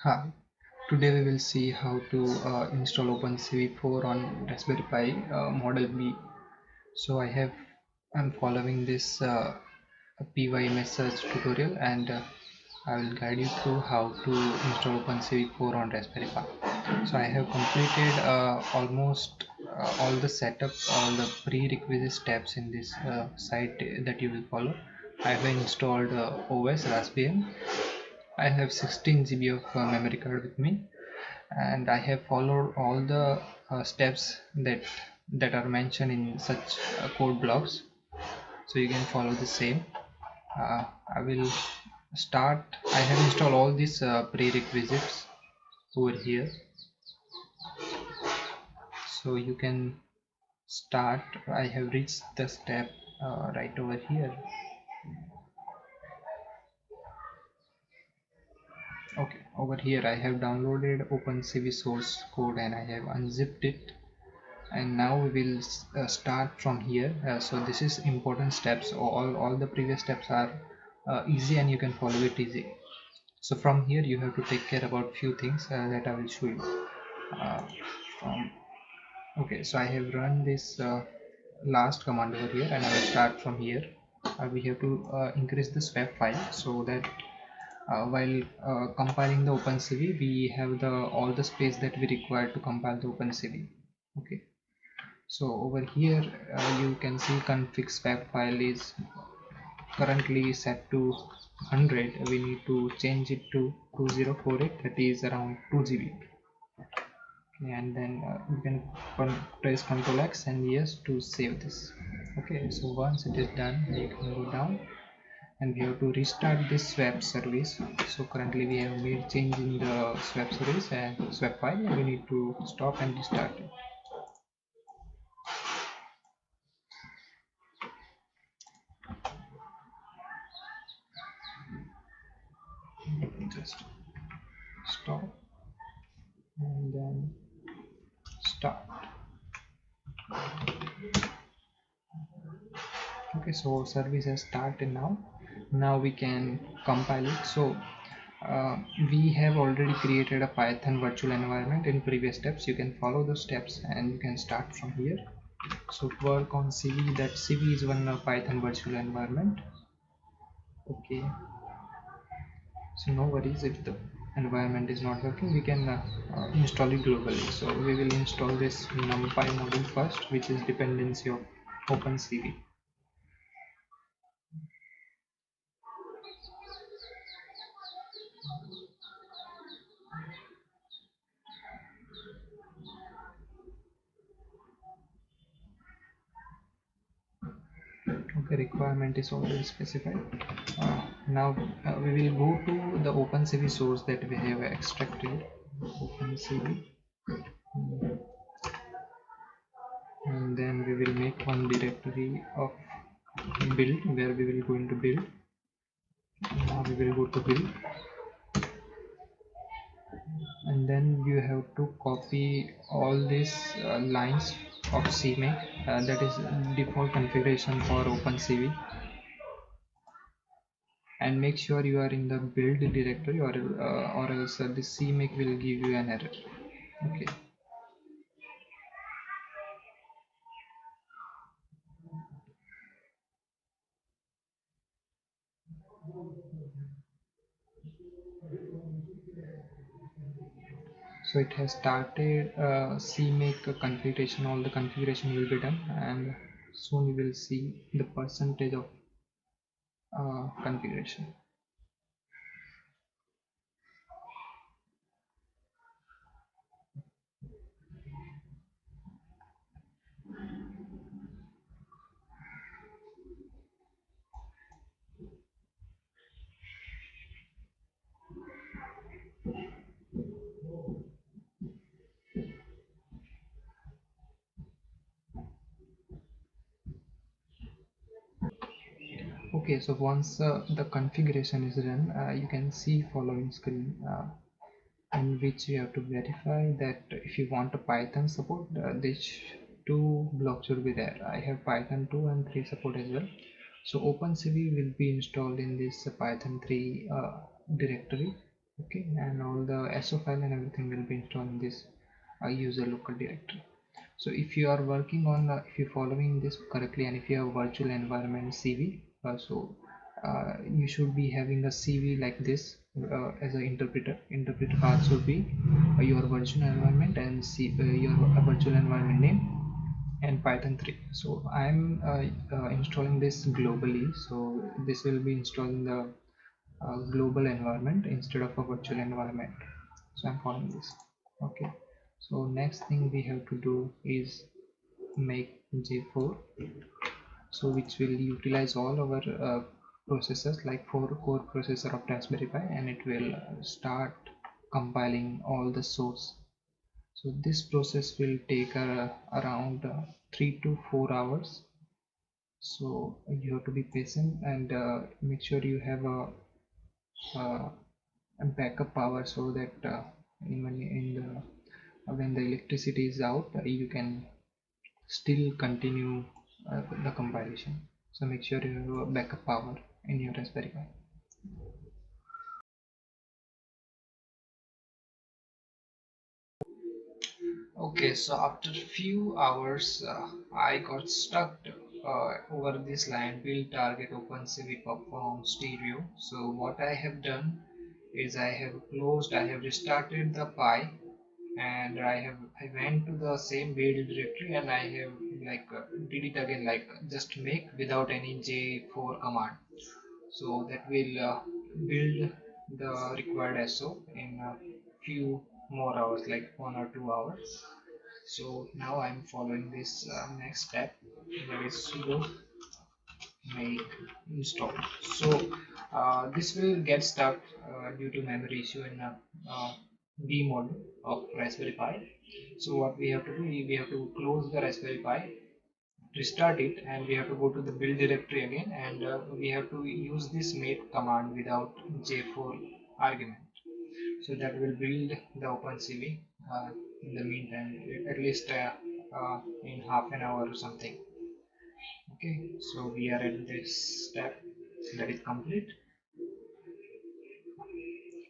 Hi, today we will see how to install OpenCV4 on Raspberry Pi Model B. So I'm following this PYMS search tutorial and I will guide you through how to install OpenCV4 on Raspberry Pi. So I have completed almost all the setup, all the prerequisite steps in this site that you will follow. I have installed OS Raspbian. I have 16 GB of memory card with me, and I have followed all the steps that are mentioned in such code blocks. So you can follow the same. I will start. I have installed all these prerequisites over here, so you can start. I have reached the step right over here. Okay, over here I have downloaded OpenCV source code and I have unzipped it, and now we will start from here. So this is important steps. All the previous steps are easy and you can follow it easy. So from here you have to take care about few things that I will show you. uh, from Okay, so I have run this last command over here and I will start from here. We have to increase the swap file so that while compiling the OpenCV we have the all the space that we require to compile the OpenCV. Okay, so over here you can see config swap file is currently set to 100. We need to change it to 2048, that is around 2 GB. Okay, and then you can press Ctrl X and yes to save this. Okay, so once it is done you can go down and we have to restart this swap service. So currently we have made change in the swap service and swap file, and we need to stop and restart it. Just stop and then start. Okay, so service has started now. Now we can compile it. So we have already created a Python virtual environment in previous steps. You can follow those steps and you can start from here. So to work on CV, that CV is one Python virtual environment. Okay, so no worries if the environment is not working, we can install it globally. So we will install this numpy module first, which is dependency of OpenCV. Okay, requirement is already specified. Now we will go to the OpenCV source that we have extracted. OpenCV, and then we will make one directory of build where we will go into build. Now we will go to build, and then you have to copy all these lines of CMake, that is default configuration for OpenCV, and make sure you are in the build directory, or else the CMake will give you an error. Okay, so it has started CMake configuration. All the configuration will be done, and soon you will see the percentage of configuration. Okay, so once the configuration is done, you can see following screen, in which you have to verify that if you want a Python support, these two blocks will be there. I have Python 2 and 3 support as well. So OpenCV will be installed in this Python 3 directory. Okay, and all the SO file and everything will be installed in this user local directory. So if you are working on if you're following this correctly, and if you have virtual environment CV, you should be having a CV like this as an interpreter path should be your virtual environment and your virtual environment name and Python 3. So I'm installing this globally, so this will be installing the global environment instead of a virtual environment. So I'm following this. Okay, so next thing we have to do is make J4, so which will utilize all our processors, like 4 core processor of Raspberry Pi, and it will start compiling all the source. So this process will take around 3 to 4 hours. So you have to be patient and make sure you have uh, a backup power, so that in the when the electricity is out, you can still continue the compilation. So make sure you have a backup power in your Raspberry Pi. Okay, so after few hours, I got stuck over this line, build target OpenCV perform stereo. So what I have done is I have restarted the Pi, and I went to the same build directory, and I have did it again, like just make without any J4 command. So that will build the required SO in a few more hours, like 1 or 2 hours. So now I'm following this next step, that is sudo make install. So this will get stuck due to memory issue in a B module of Raspberry Pi. So what we have to do, we have to close the Raspberry Pi, restart it, and we have to go to the build directory again, and we have to use this make command without J4 argument. So that will build the OpenCV in the meantime, at least in half an hour or something. Okay, so we are at this step, that is complete.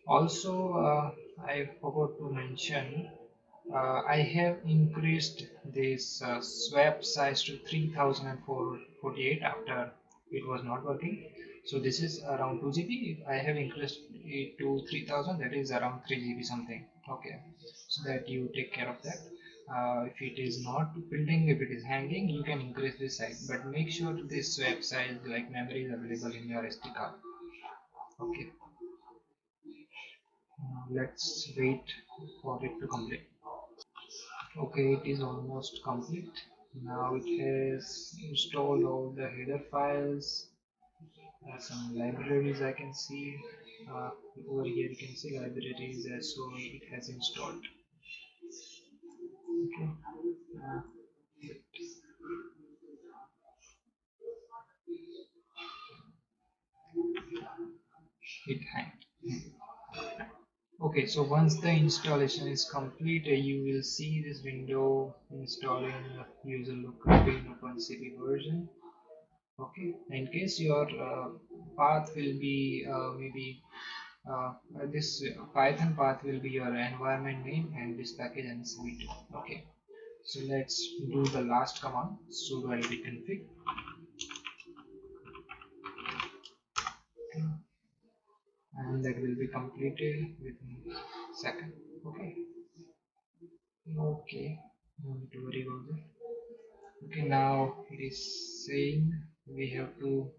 Also, I forgot to mention, I have increased this swap size to 3048 after it was not working. So this is around 2 GB. I have increased it to 3000, that is around 3 GB something. Okay, so that you take care of that. If it is not building, if it is hanging, you can increase this size, but make sure this swap size, like memory, is available in your SD card. Okay, let's wait for it to complete. Okay, it is almost complete. Now it has installed all the header files, some libraries I can see. Over here you can see libraries, so it has installed. Okay, uh, it hanged. Okay, so once the installation is complete, you will see this window installing user local bin OpenCV version. Okay, in case your path will be this Python path will be your environment name, and this package NCV2. Okay, so let's do the last command, sudo ldconfig, and that will be completed within second. Okay, okay, no need to worry about that. Okay, now it is saying we have to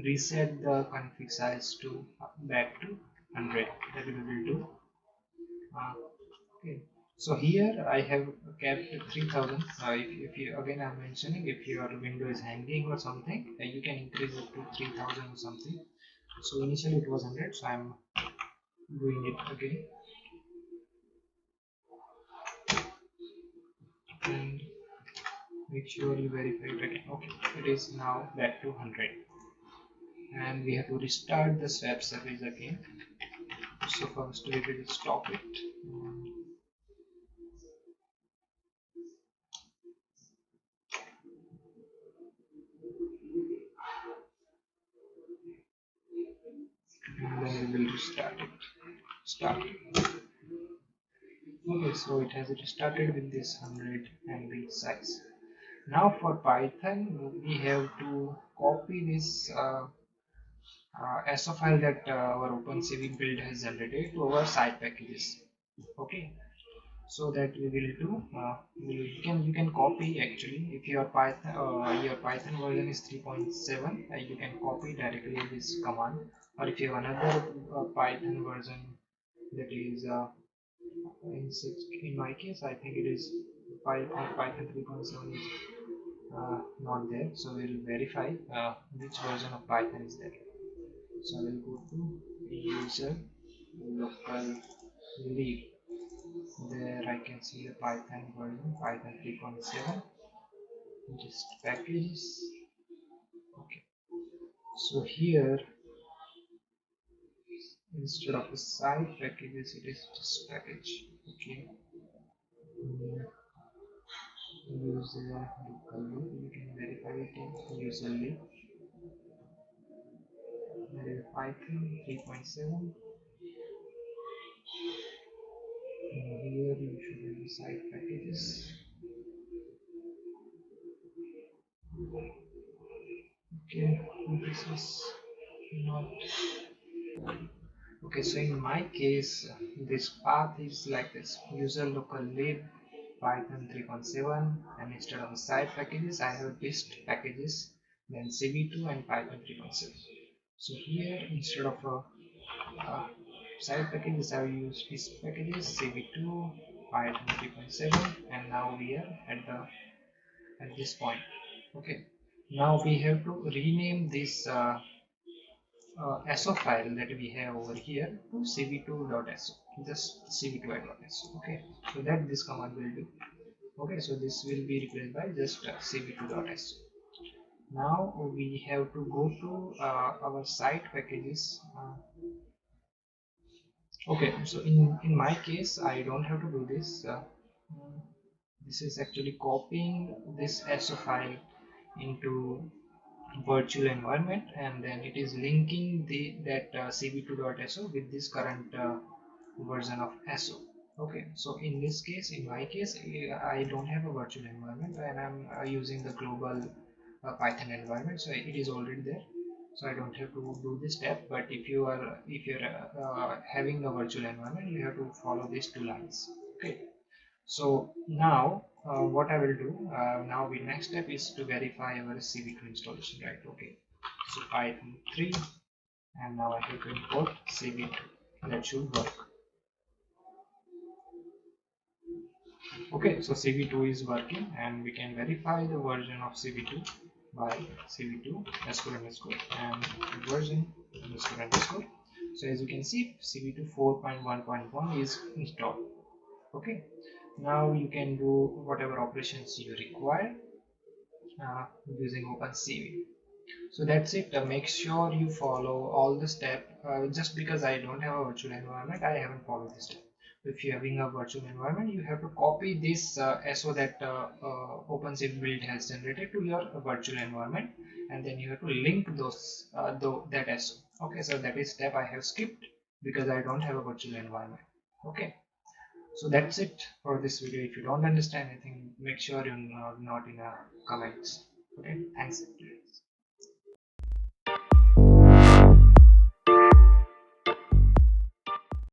reset the config size to back to 100. That we will do. Okay, so here I have kept 3000. If you, again I'm mentioning, if your window is hanging or something, you can increase it to 3000 or something. So initially it was 100, so I'm doing it again, and make sure you verify it again. Okay, it is now back to 100, and we have to restart the swap service again. So first we will stop it. and then we will restart it. Start. Okay, so it has restarted with this 100 MB size. Now for Python, we have to copy this SO file that our OpenCV build has generated to our side packages. Okay, so that we will do. You can copy actually if your Python version is 3.7, you can copy directly this command. Or if you have another Python version that is in my case, I think it is Python 3.7 is not there. So we'll verify which version of Python is there. So I will go to user local lead. There I can see the Python version, Python 3.7, just packages. Okay, so here instead of the side packages, it is just package. Okay, user local lead, you can verify it in user lead. There is Python 3.7. Here you should have the side packages. Okay, this is not okay. So in my case, this path is like this: user local lib Python 3.7, and instead of the side packages, I have dist packages, then CV2 and Python 3.7. So here instead of uh, side packages, I have used dist packages, CV2, Python 3.7, and now we are at this point. Okay, now we have to rename this SO file that we have over here to cv2.so, just cv2.so. Okay, so that this command will do. Okay, so this will be replaced by just cv2.so. Now we have to go to our site packages. Okay, so in my case, I don't have to do this. This is actually copying this SO file into virtual environment, and then it is linking that cv2.so with this current version of SO. Okay, so in this case, in my case, I don't have a virtual environment, and I'm using the global Python environment, so it is already there. So I don't have to do this step. But if you're having a virtual environment, you have to follow these two lines. Okay, so now what I will do now, the next step is to verify our CV2 installation, right? Okay, so Python 3, and now I have to import CV2. That should work. Okay, so CV2 is working, and we can verify the version of CV2 by CV2 underscore underscore and version underscore underscore. So as you can see, CV2 4.1.1 is installed. Okay, now you can do whatever operations you require using OpenCV. So that's it. Make sure you follow all the steps. Just because I don't have a virtual environment, I haven't followed this step. If you're having a virtual environment, you have to copy this SO that OpenCV build has generated to your virtual environment, and then you have to link those that SO. Okay, so that is step I have skipped because I don't have a virtual environment. Okay, so that's it for this video. If you don't understand anything, make sure you're not in a comments. Okay, thanks.